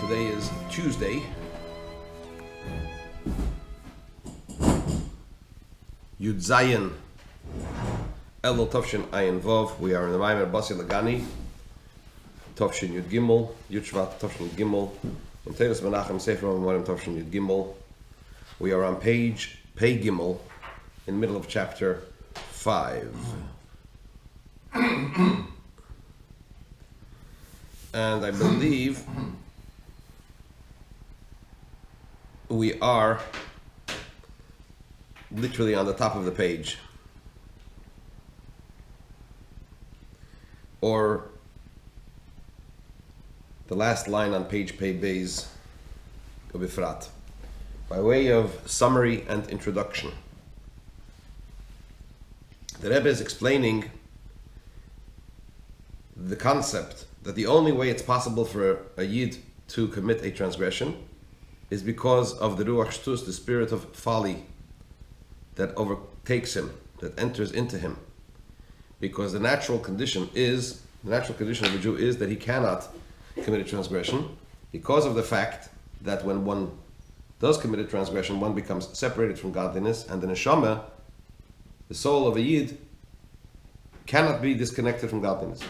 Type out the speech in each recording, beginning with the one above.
Today is Tuesday, Yud Zayin Elul Tovshin Ayin Vov. We are in the Basi Legani, Tovshin Yud Gimel, Yud Shvat Tovshin Yud Gimel, in Teres Menachem Sefer Morim Tovshin Yud Gimel. We are on page Pei Gimel, in the middle of chapter 5. And I believe we are literally on the top of the page, or the last line on page Pei Beis Ubifrat, by way of summary and introduction. The Rebbe is explaining the concept that the only way it's possible for a Yid to commit a transgression is because of the Ruach Shtus, the spirit of folly that overtakes him, that enters into him. Because the natural condition of a Jew is that he cannot commit a transgression because of the fact that when one does commit a transgression, one becomes separated from godliness, and the neshama, the soul of a Yid, cannot be disconnected from godliness.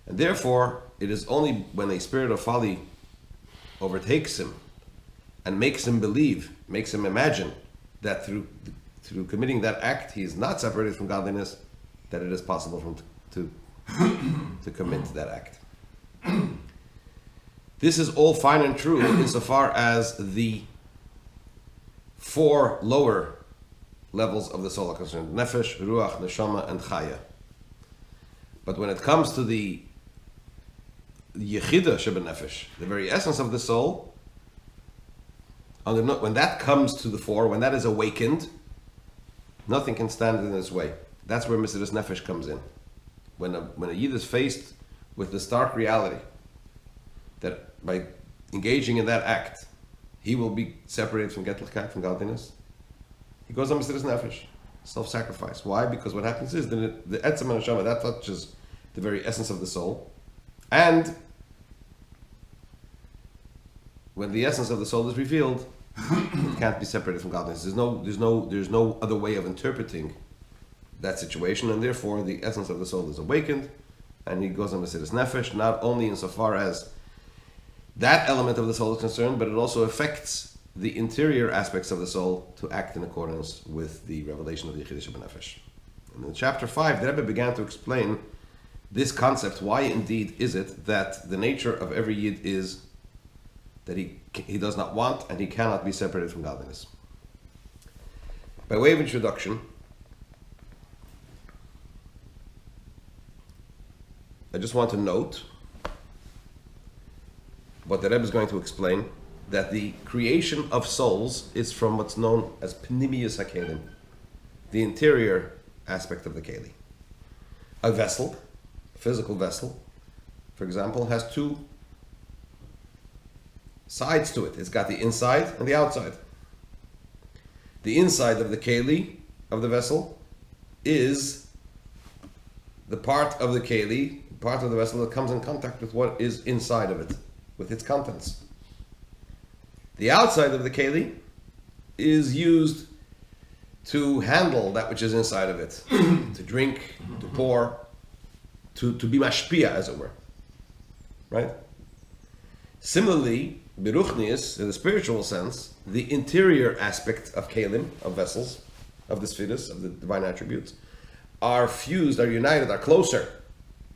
And therefore, it is only when a spirit of folly overtakes him and makes him believe, makes him imagine that through committing that act he is not separated from godliness, that it is possible for him to commit that act. This is all fine and true insofar as the four lower levels of the soul are concerned: nefesh, ruach, neshama, and chaya. But when it comes to the yechida sheba nefesh, the very essence of the soul, when that comes to the fore, when that is awakened, nothing can stand in its way. That's where Mesiras Nefesh comes in. When a Yid is faced with the stark reality that by engaging in that act, he will be separated from from godliness, he goes on Mesiras Nefesh, self-sacrifice. Why? Because what happens is the Etzem and Neshama, that touches the very essence of the soul, and when the essence of the soul is revealed, it can't be separated from godliness. There's no other way of interpreting that situation, and therefore the essence of the soul is awakened, and he goes on Mesiras Nefesh, not only insofar as that element of the soul is concerned, but it also affects the interior aspects of the soul to act in accordance with the revelation of the Yechidah Sheba Nefesh. And in chapter 5, the Rebbe began to explain this concept. Why indeed is it that the nature of every Yid is that he does not want and he cannot be separated from godliness? By way of introduction, I just want to note what the Rebbe is going to explain, that the creation of souls is from what's known as Pnimiyus HaKelim, the interior aspect of the Keli. A vessel, a physical vessel, for example, has two sides to it. It's got the inside and the outside. The inside of the Keli, of the vessel, is the part of the Keli, part of the vessel that comes in contact with what is inside of it, with its contents. The outside of the Keli is used to handle that which is inside of it, to drink, to pour, to be mashpia, as it were. Right? Similarly, Beruchnius, in the spiritual sense, the interior aspect of Kelim, of vessels, of the spheres, of the divine attributes, are fused, are united, are closer,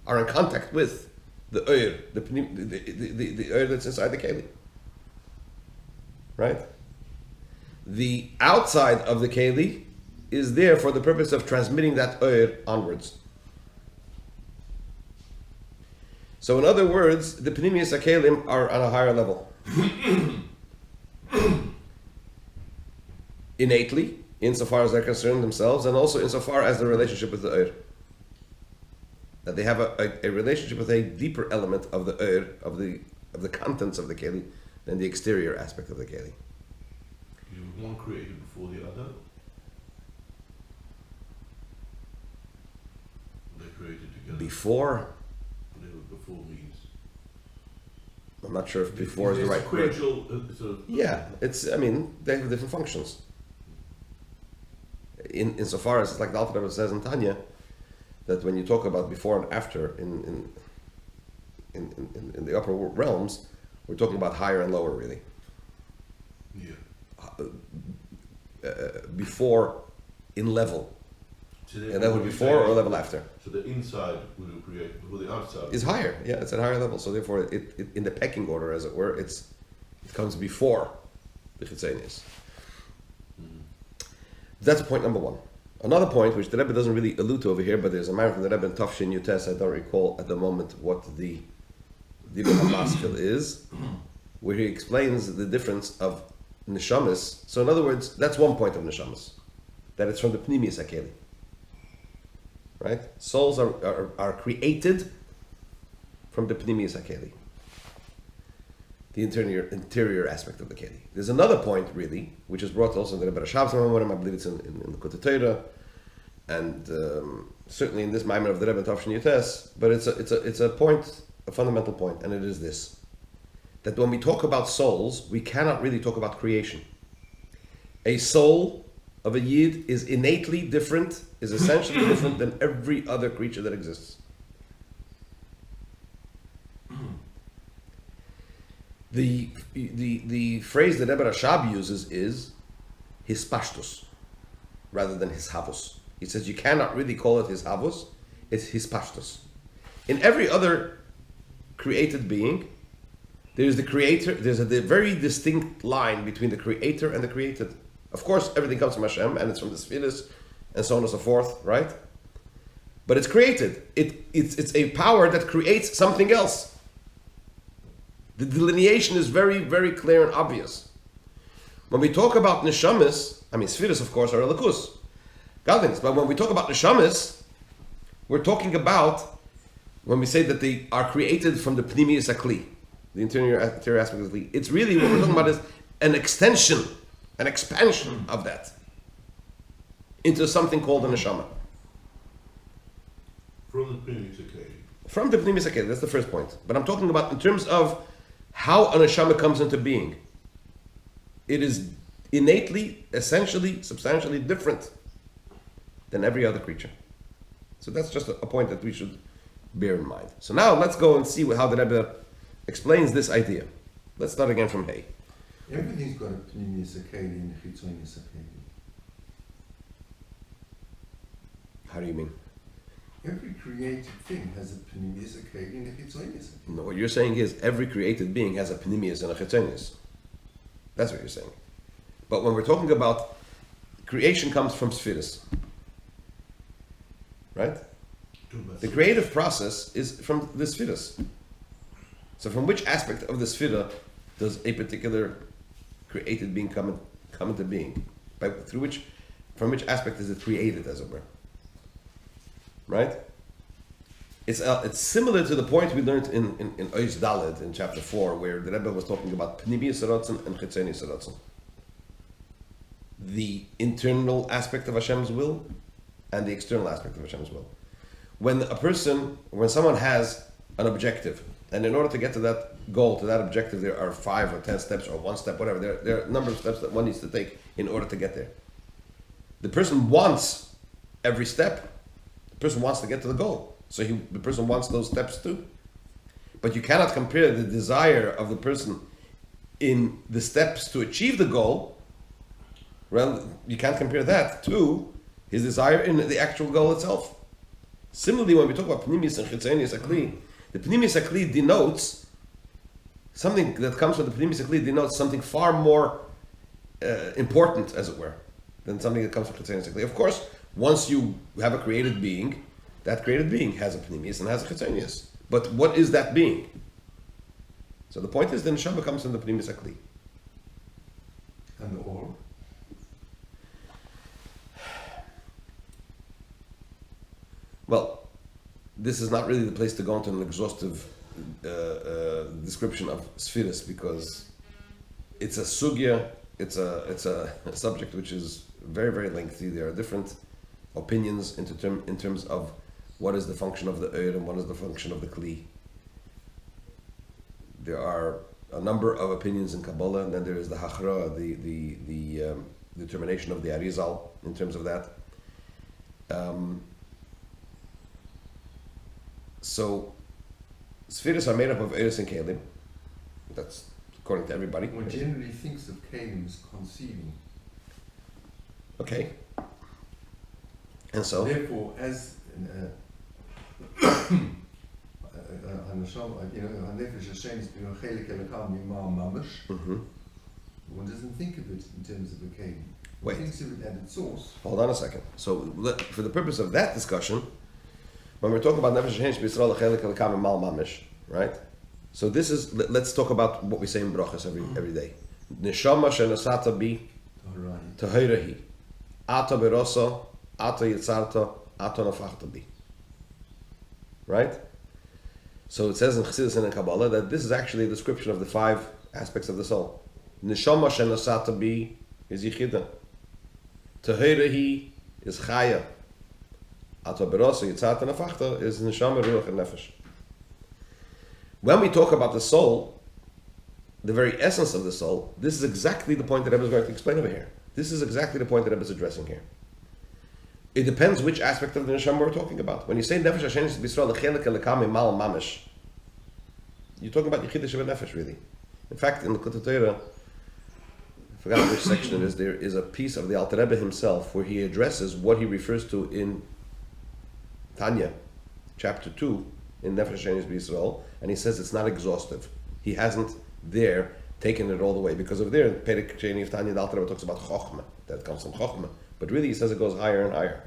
are in contact with the Ur, the Ur that's inside the Keli. Right? The outside of the Keli is there for the purpose of transmitting that Ur onwards. So in other words, the Pnimiyus HaKelim are on a higher level. Innately, insofar as they're concerned themselves, and also insofar as the relationship with the Ur. That they have a relationship with a deeper element of the Ur, of the contents of the Keli, than the exterior aspect of the Keli. Is one created before the other? They created together. Before Before means I'm not sure if before is the right word. Yeah, I mean, they have different functions. Insofar as it's like the Alter Rebbe says in Tanya, that when you talk about before and after in the upper realms, we're talking about higher and lower, really. Yeah. Before in level. So And that would be before or level after. So the inside will create before the outside. Is higher, yeah, it's at higher level. So therefore, it in the pecking order, as it were, it comes before the Chitzenius. That's point number one. Another point, which the Rebbe doesn't really allude to over here, but there's a man from the Rebbe in Tafshin Yutes, I don't recall at the moment what the Dibur HaMaskil is, where he explains the difference of Neshamas. So in other words, that's one point of Neshamas, that it's from the Pnimius HaKeli. Right? Souls are created from the Pnimius HaKeli, the interior aspect of the Keli. There's another point, really, which is brought also in the Rebbe Shabbos Memorim, I believe it's in the Kutei Torah, and certainly in this Maimer of the Rebbe Tafshin Yutes, but it's a point, a fundamental point, and it is this: that when we talk about souls, we cannot really talk about creation. A soul of a Yid is innately different, is essentially different than every other creature that exists. The phrase that Rebbe Rashab uses is his pashtus, rather than his havus. He says you cannot really call it his havus, it's his pashtus. In every other created being, there's the creator, there's a very distinct line between the creator and the created. Of course, everything comes from Hashem, and it's from the Sfiris, and so on and so forth, right? But it's created. It's a power that creates something else. The delineation is very, very clear and obvious. When we talk about neshamis, I mean, Sfiris, of course, are elikus, godliness. But when we talk about neshamis, we're talking about, when we say that they are created from the pnimius akli, the interior aspect of the kli, it's really what we're talking about is an extension, an expansion of that into something called a neshama. From the Pnimius HaKeli. From the pnimius akli, that's the first point. But I'm talking about in terms of how a neshama comes into being. It is innately, essentially, substantially different than every other creature. So that's just a point that we should bear in mind. So now let's go and see how the Rebbe explains this idea. Let's start again from Hay. Everything's got a Pnimius HaKeli and a Chitzonius HaKeli. How do you mean? Every created thing has a Pnimius HaKeli and a Chitzonius HaKeli. No, what you're saying is every created being has a pnimius and a chitzonius. That's what you're saying. But when we're talking about creation comes from spheres, right? The creative process is from the spheres. So from which aspect of the sphere does a particular created being come into being? From which aspect is it created, as it were? Right? It's similar to the point we learned in Ois Daled in chapter 4, where the Rebbe was talking about Pnimius Ratzon and Chitzonius Ratzon. The internal aspect of Hashem's will and the external aspect of Hashem's will. When someone has an objective, and in order to get to that goal, to that objective, there are 5 or 10 steps or 1 step, whatever. There are a number of steps that one needs to take in order to get there. The person wants every step. The person wants to get to the goal. So the person wants those steps too. But you cannot compare the desire of the person in the steps to achieve the goal. Well, you can't compare that to his desire in the actual goal itself. Similarly, when we talk about Pnimius and Chitzonius Akli, the Pnimius Akli denotes something that comes from the Pnimius Akli denotes something far more important, as it were, than something that comes from Chitzonius Akli. Of course, once you have a created being, that created being has a Pnimius and has a Chitzonius. But what is that being? So the point is the Neshama comes from the Pnimius Akli. And the or? Well, this is not really the place to go into an exhaustive description of spheres, because it's a sugya, it's a subject which is very, very lengthy. There are different opinions in terms of what is the function of the Eir and what is the function of the Kli. there are a number of opinions in Kabbalah, and then there is the Hachra, the determination of the Arizal in terms of that. So, spheres are made up of Eris and Kalim. That's according to everybody. One generally thinks of Kalim as conceiving. Okay. And so? Therefore, as one doesn't think of it in terms of a Kalim. Wait. One thinks of it at its source. Hold on a second. So, for the purpose of that discussion, when we're talking about Nefesh Hashem B'Yisrael Chelik Elokam Mal Mamish, right? So this is, let's talk about what we say in brachas every day. Neshama she'nasata bi tahirahi, ata berosa, ata yitzarta, ata nafachta bi. Right? So it says in Chassidus and in Kabbalah that this is actually a description of the 5 aspects of the soul. Neshama she'nasata bi is yichida. Tahirahi is chaya. Ata berosa, yitzarta, nafachta is neshama, ruach, and nefesh. When we talk about the soul, the very essence of the soul, this is exactly the point that I was going to explain over here. This is exactly the point that I was addressing here. It depends which aspect of the neshama we're talking about. When you say nefesh Hashem B'Yisrael Chelik Elokam Mal Mamish, you're talking about Yechidah Nefesh, really. In fact, in the Kutei Torah, I forgot which section it is, there is a piece of the Alter Rebbe himself where he addresses what he refers to in Tanya, chapter 2, in Nefesh Hashem B'Yisrael, and he says it's not exhaustive. He hasn't there taken it all the way, because of there, Perek Sheni of Tanya, the Alter Rebbe talks about Chochmah, that comes from Chochmah, but really he says it goes higher and higher.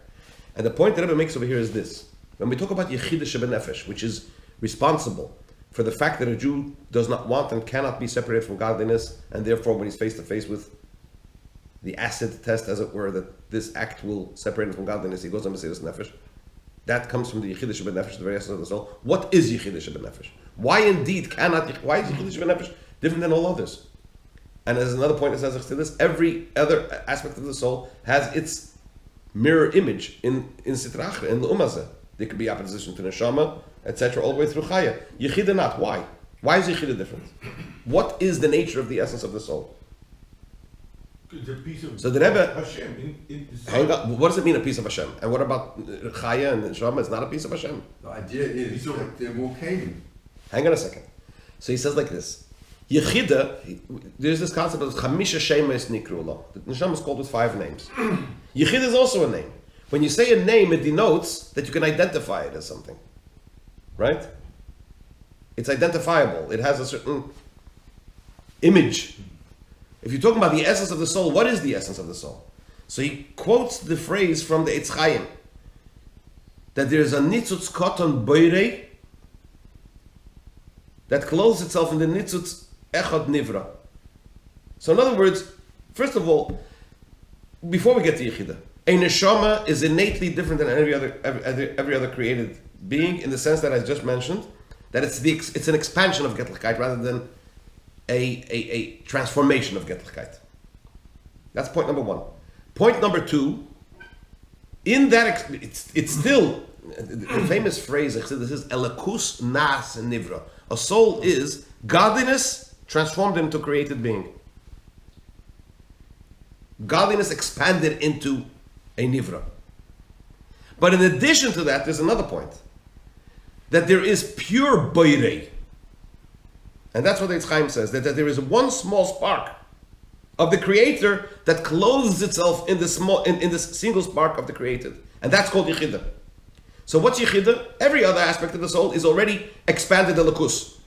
And the point that Rebbe makes over here is this: when we talk about Yechidah Nefesh, which is responsible for the fact that a Jew does not want and cannot be separated from godliness, and therefore when he's face to face with the acid test, as it were, that this act will separate him from godliness, he goes on Mesiras Nefesh. That comes from the Yechidah Nefesh, the very essence of the soul. What is Yechidah Nefesh? Why is Yechidah Nefesh different than all others? And as another point, it says this: every other aspect of the soul has its mirror image in Sitra Achra, in the Umazeh. There could be opposition to Neshama, etc., all the way through Chaya. Yechidah not. Why? Why is Yechidah different? What is the nature of the essence of the soul? It's a piece of So the Rebbe, Hashem in the hang on, what does it mean, a piece of Hashem? And what about Chaya and Neshama? It's not a piece of Hashem. The idea is that they're more Kalim. Hang on a second. So he says like this: Yechidah, there's this concept of Chamisha Shemes Nikrula. The Neshama is called with 5 names. Yechidah is also a name. When you say a name, it denotes that you can identify it as something. Right? It's identifiable. It has a certain image. If you're talking about the essence of the soul, what is the essence of the soul? So he quotes the phrase from the Eitz Chaim, that there is a nitzutz koton boirei that clothes itself in the nitzutz echad nivra. So in other words, first of all, before we get to Yechidah, a neshama is innately different than every other created being, in the sense that I just mentioned, that it's an expansion of Getlichkeit rather than a transformation of Getlichkeit. That's point number 1. Point number 2, in that it's still the famous phrase. This is Elakus Nas Nivra. A soul is godliness transformed into created being. Godliness expanded into a nivra. But in addition to that, there's another point. That there is pure boirei. And that's what the Eitz Chaim says, that there is one small spark of the Creator that clothes itself in this single spark of the created. And that's called Yechidah. So what's Yechidah? Every other aspect of the soul is already expanded Elokus.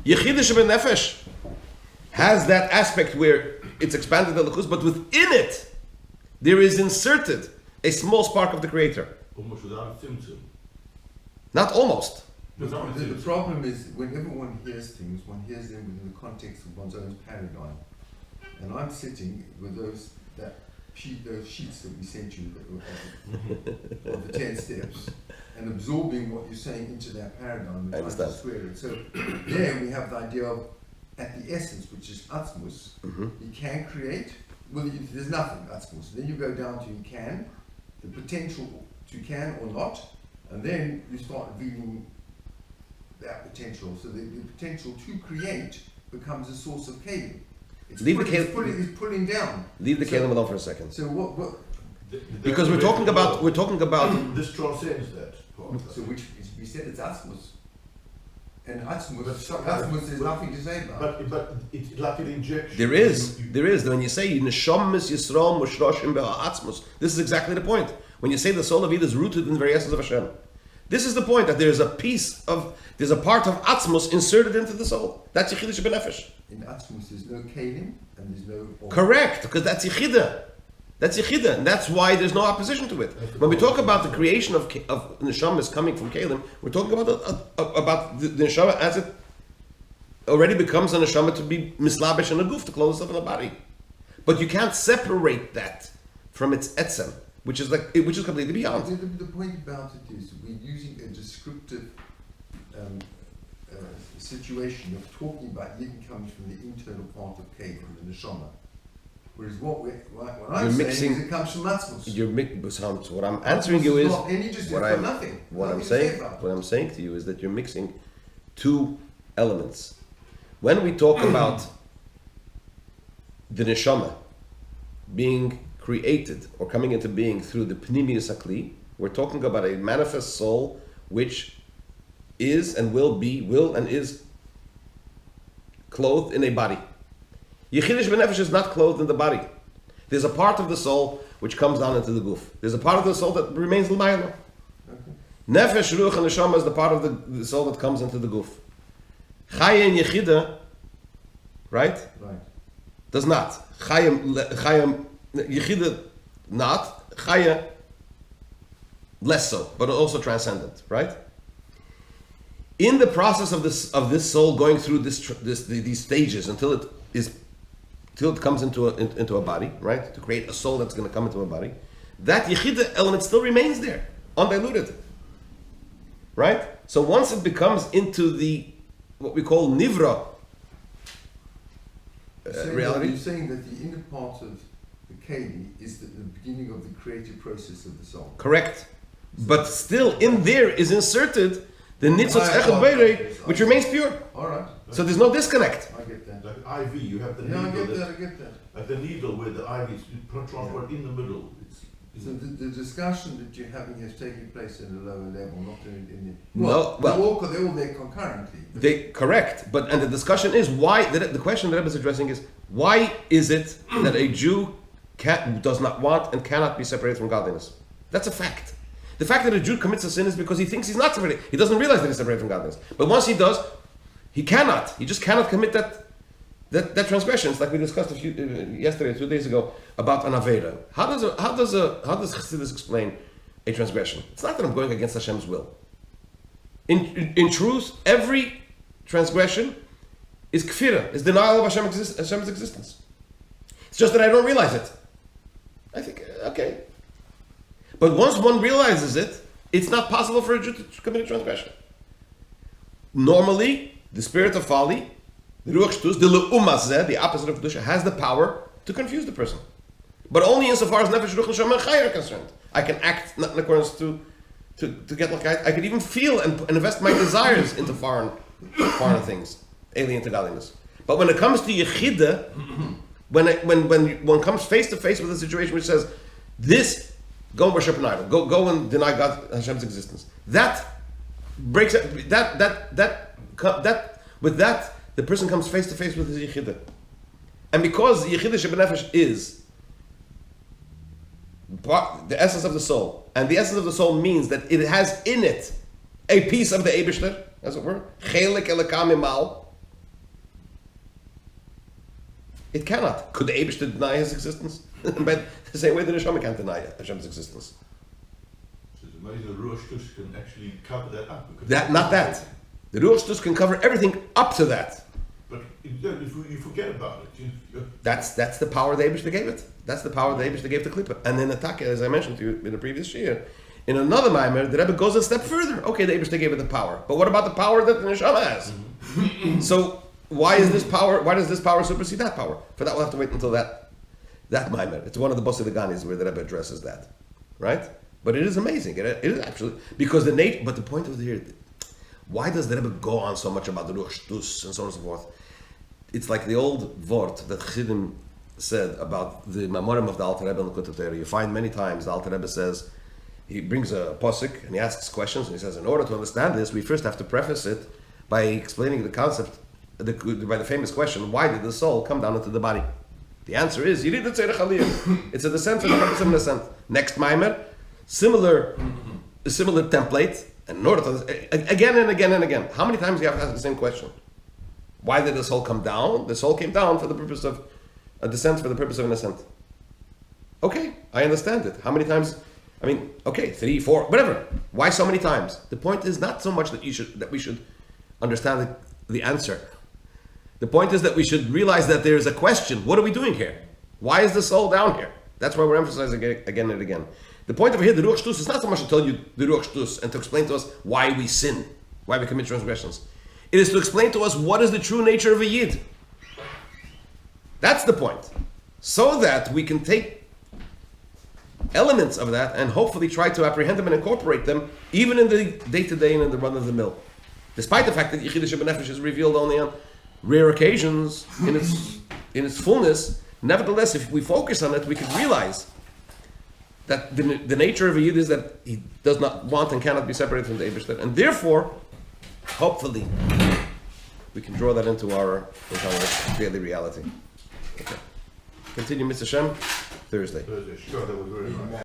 Yechidah Nefesh has that aspect where it's expanded Elokus, but within it, there is inserted a small spark of the Creator. almost without a tzimtzum. Not almost. The problem is, whenever one hears things, one hears them within the context of one's own paradigm. And I'm sitting with those sheets that we sent you of the 10 steps, and absorbing what you're saying into that paradigm and trying to square it. So there we have the idea of, at the essence, which is Atzmus, you can create, well, there's nothing Atzmus. Then you go down to you can, the potential to can or not, and then you start revealing that potential. So the potential to create becomes a source of kalim. It's pulling down. Leave the kalim alone for a second. So what? Because we're talking about this transcends that part. So which we said it's Atzmus. And Atzmus there's nothing to say about. But it's like an injection. there is. When you say Neshamis Yisrael Mushroshim Be'atzmus, this is exactly the point. When you say the soul of Eden is rooted in the very essence of Hashem, this is the point, that there's a part of Atzmus inserted into the soul. That's Yechidah Shebenefesh. In Atzmus there's no kalim and there's no. Correct, because that's Yechidah. That's Yechidah, and that's why there's no opposition to it. When we talk about the creation of Neshamas coming from Kalim, we're talking about the Neshama as it already becomes a Neshama to be mislabish in a goof, to close itself in a body. But you can't separate that from its etzem, which is completely beyond. The point about it is we're using a descriptive situation of talking about Yidden coming from the internal part of Kalim, from the Neshama. Whereas what I'm saying is it comes from Atzmus. So what I'm answering you is what I'm saying to you is that you're mixing two elements. When we talk about the neshama being created or coming into being through the pnimius hakli, we're talking about a manifest soul which is and will and is clothed in a body. Yechidah Benefesh is not clothed in the body. There's a part of the soul which comes down into the goof. There's a part of the soul that remains l'maylo. Nefesh, Ruach, and Neshama is the part of the soul that comes into the goof. Chaya and Yechidah, right? Does not. Chaya, Yechidah not. Chaya less so, but also transcendent, right? In the process of this soul going through these stages until it comes into a body, right? To create a soul that's going to come into a body, that Yechidah element still remains there, undiluted, right? So once it becomes into the what we call nivra reality, you're saying that the inner part of the Keli is the beginning of the creative process of the soul. Correct, but still in there is inserted the nitzotz echad beirei, which remains pure. All right. So there's no disconnect. I get that. Like IV, you have the Yeah, needle. I get that. Like the needle where the IV is transported in the middle. So the discussion that you're having has taken place at a lower level, not in the. They're all there concurrently. Correct, and the discussion is why. The question that Rebbe is addressing is why is it that a Jew does not want and cannot be separated from godliness? That's a fact. The fact that a Jew commits a sin is because he thinks he's not separated. He doesn't realize that he's separated from godliness. But once he does, he cannot. He just cannot commit that transgression. It's like we discussed yesterday, 2 days ago, about an avera. How does Chassidus explain a transgression? It's not that I'm going against Hashem's will. In truth, every transgression is kfira, is denial of Hashem's existence. It's just that I don't realize it. I think, okay. But once one realizes it, it's not possible for a Jew to commit a transgression. Normally, the spirit of folly, the ruach shtus, the le'umazeh, the opposite of kedusha, has the power to confuse the person. But only insofar as nefesh, ruach, neshama, and chaya are concerned. I can act not in accordance to get like I can even feel and invest my desires into foreign things, alien to godliness. But when it comes to yechidah, when one comes face to face with a situation which says, this, go and worship an idol, go and deny God, Hashem's existence, that breaks it. With that, the person comes face to face with his Yechidah. And because Yechidah Shebenefesh is the essence of the soul, and the essence of the soul means that it has in it a piece of the Eibishter, as it were, Chelik Elokam Imal, it cannot. Could the Eibishter deny his existence? But the same way the Neshama can't deny Hashem's existence. So maybe the Ruach Shtus can actually cover that up. Not that. The Ruach Shtus can cover everything up to that. But if you forget about it, that's the power the Eibishter gave it. That's the power the Eibishter gave to Klippa. And then Ataka, as I mentioned to you in the previous Shiur, in another Maimer, the Rebbe goes a step further. Okay, the Eibishter gave it the power, but what about the power that the Neshama has? So why does this power supersede that power? For that, we'll have to wait until that Maimer. It's one of the Basi Leganis where the Rebbe addresses that, right? But it is amazing. It is absolutely because but the point of here, Why does the Rebbe go on so much about the Ruach Shtus and so on and so forth? It's like the old Vort that Chassidim said about the Mamorim of the Alter Rebbe and the Likutei Torah. You find many times the Alter Rebbe says, he brings a posuk and he asks questions and he says, in order to understand this, we first have to preface it by explaining the concept, by the famous question, why did the soul come down into the body? The answer is, Yirid Tzerech Aliyah. It's a descent for the purpose of an ascent. Next Maimer, similar template, and in order to, again and again and again. How many times do you have to ask the same question? Why did the soul come down? The soul came down for the purpose of a descent for the purpose of an ascent. Okay, I understand it. How many times? I mean, okay, 3, 4, whatever. Why so many times? The point is not so much that we should understand the answer. The point is that we should realize that there is a question. What are we doing here? Why is the soul down here? That's why we're emphasizing it again and again. The point over here, the Ruach Shtus, is not so much to tell you the Ruach Shtus and to explain to us why we sin, why we commit transgressions. It is to explain to us what is the true nature of a Yid. That's the point. So that we can take elements of that and hopefully try to apprehend them and incorporate them even in the day-to-day and in the run-of-the-mill. Despite the fact that Yechidah Shebenefesh is revealed only on rare occasions in its fullness, nevertheless, if we focus on it, we can realize that the nature of a Yid is that he does not want and cannot be separated from the Eibishter, and therefore, hopefully, we can draw that into our daily reality. Okay. Continue, Mr. Shem, Thursday. Sure, that was very nice.